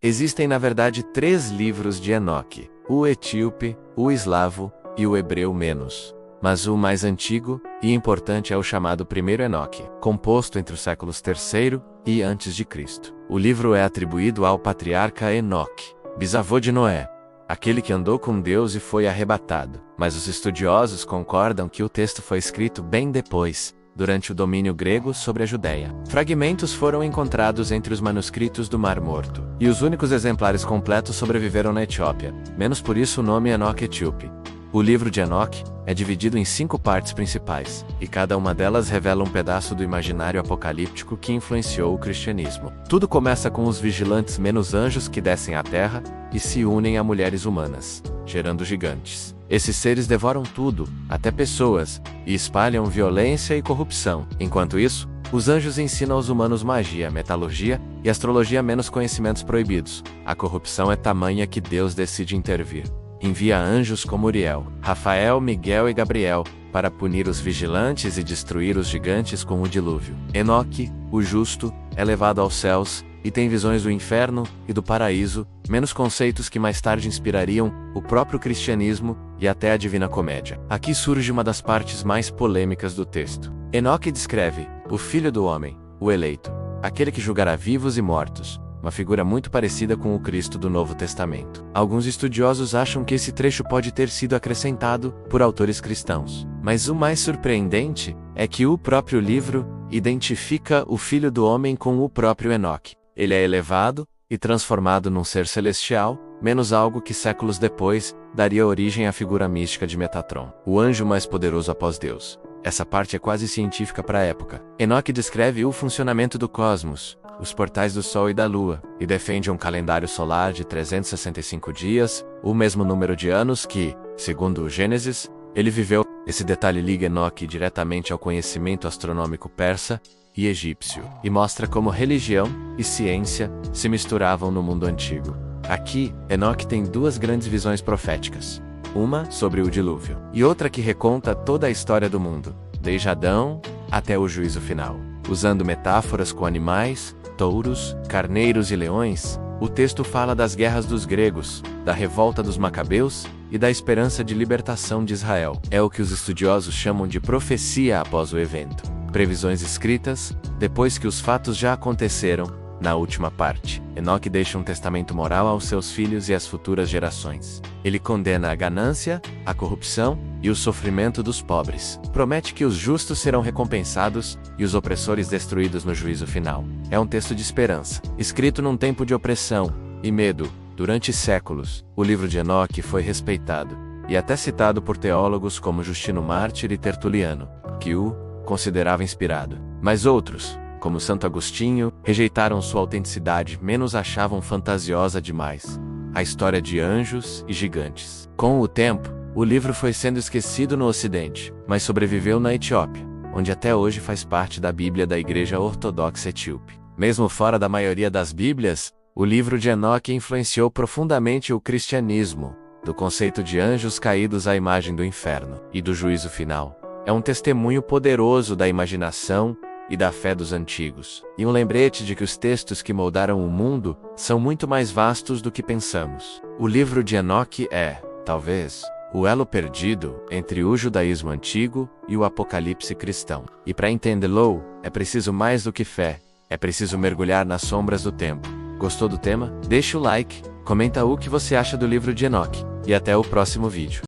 Existem na verdade 3 livros de Enoque: o etíope, o eslavo e o hebreu menos. Mas o mais antigo e importante é o chamado primeiro Enoque, composto entre os séculos III e a.C. O livro é atribuído ao patriarca Enoque, bisavô de Noé, aquele que andou com Deus e foi arrebatado. Mas os estudiosos concordam que o texto foi escrito bem depois, durante o domínio grego sobre a Judéia. Fragmentos foram encontrados entre os manuscritos do Mar Morto, e os únicos exemplares completos sobreviveram na Etiópia, menos por isso o nome Enoque Etíope. O livro de Enoque é dividido em 5 partes principais, e cada uma delas revela um pedaço do imaginário apocalíptico que influenciou o cristianismo. Tudo começa com os vigilantes menos anjos que descem à terra e se unem a mulheres humanas, gerando gigantes. Esses seres devoram tudo, até pessoas, e espalham violência e corrupção. Enquanto isso, os anjos ensinam aos humanos magia, metalurgia e astrologia, menos conhecimentos proibidos. A corrupção é tamanha que Deus decide intervir. Envia anjos como Uriel, Rafael, Miguel e Gabriel, para punir os vigilantes e destruir os gigantes com o dilúvio. Enoque, o justo, é levado aos céus, e tem visões do inferno e do paraíso, menos conceitos que mais tarde inspirariam o próprio cristianismo e até a Divina Comédia. Aqui surge uma das partes mais polêmicas do texto. Enoque descreve o Filho do Homem, o eleito, aquele que julgará vivos e mortos, uma figura muito parecida com o Cristo do Novo Testamento. Alguns estudiosos acham que esse trecho pode ter sido acrescentado por autores cristãos. Mas o mais surpreendente é que o próprio livro identifica o Filho do Homem com o próprio Enoque. Ele é elevado e transformado num ser celestial, menos algo que séculos depois daria origem à figura mística de Metatron, o anjo mais poderoso após Deus. Essa parte é quase científica para a época. Enoque descreve o funcionamento do cosmos, os portais do Sol e da Lua, e defende um calendário solar de 365 dias, o mesmo número de anos que, segundo o Gênesis, ele viveu. Esse detalhe liga Enoque diretamente ao conhecimento astronômico persa e egípcio, e mostra como religião e ciência se misturavam no mundo antigo. Aqui, Enoque tem 2 grandes visões proféticas. Uma sobre o dilúvio, e outra que reconta toda a história do mundo, desde Adão até o juízo final. Usando metáforas com animais, touros, carneiros e leões, o texto fala das guerras dos gregos, da revolta dos macabeus e da esperança de libertação de Israel. É o que os estudiosos chamam de profecia após o evento. Previsões escritas, depois que os fatos já aconteceram, na última parte. Enoque deixa um testamento moral aos seus filhos e às futuras gerações. Ele condena a ganância, a corrupção e o sofrimento dos pobres. Promete que os justos serão recompensados e os opressores destruídos no juízo final. É um texto de esperança, escrito num tempo de opressão e medo. Durante séculos, o livro de Enoque foi respeitado e até citado por teólogos como Justino Mártir e Tertuliano, que o considerava inspirado. Mas outros, como Santo Agostinho, rejeitaram sua autenticidade, menos achavam fantasiosa demais a história de anjos e gigantes. Com o tempo, o livro foi sendo esquecido no Ocidente, mas sobreviveu na Etiópia, onde até hoje faz parte da Bíblia da Igreja Ortodoxa Etíope. Mesmo fora da maioria das Bíblias, o livro de Enoque influenciou profundamente o cristianismo, do conceito de anjos caídos à imagem do inferno e do juízo final. É um testemunho poderoso da imaginação e da fé dos antigos, e um lembrete de que os textos que moldaram o mundo são muito mais vastos do que pensamos. O livro de Enoque é, talvez, o elo perdido entre o judaísmo antigo e o apocalipse cristão. E para entendê-lo, é preciso mais do que fé, é preciso mergulhar nas sombras do tempo. Gostou do tema? Deixa o like, comenta o que você acha do livro de Enoque, e até o próximo vídeo.